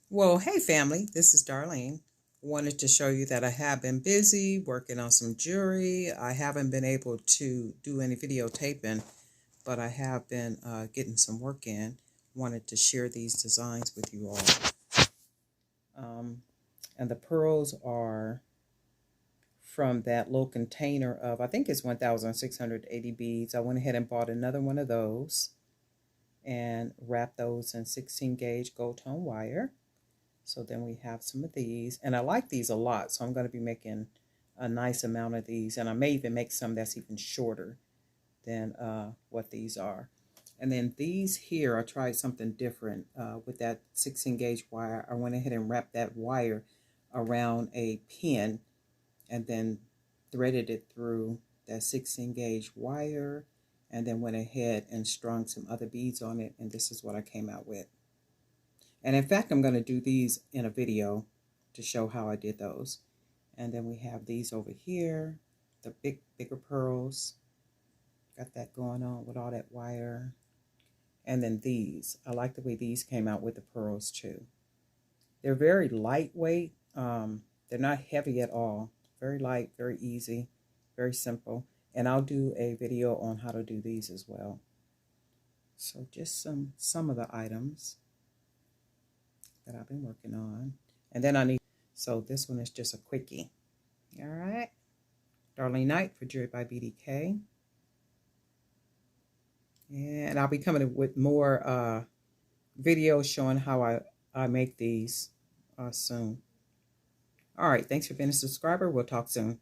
Well, hey family, this is Darlene. Wanted to show you that I have been busy working on some jewelry. I haven't been able to do any videotaping, but I have been getting some work in. Wanted to share these designs with you all. And the pearls are from that little container of, I think it's 1,680 beads. I went ahead and bought another one of those and wrapped those in 16 gauge gold tone wire. So then we have some of these, and I like these a lot, so I'm going to be making a nice amount of these, and I may even make some that's even shorter than what these are. And then these here, I tried something different with that 16 gauge wire. I went ahead and wrapped that wire around a pin and then threaded it through that 16 gauge wire, and then went ahead and strung some other beads on it, and this is what I came out with. And in fact, I'm going to do these in a video to show how I did those. And then we have these over here, the bigger pearls. Got that going on with all that wire. And then these. I like the way these came out with the pearls too. They're very lightweight. They're not heavy at all. Very light, very easy, very simple. And I'll do a video on how to do these as well. So just some of the items that I've been working on. And then I need, so this one is just a quickie. All right. Darlene Knight for Jewelry by BDK. And I'll be coming with more videos showing how I make these soon. All right. Thanks for being a subscriber. We'll talk soon.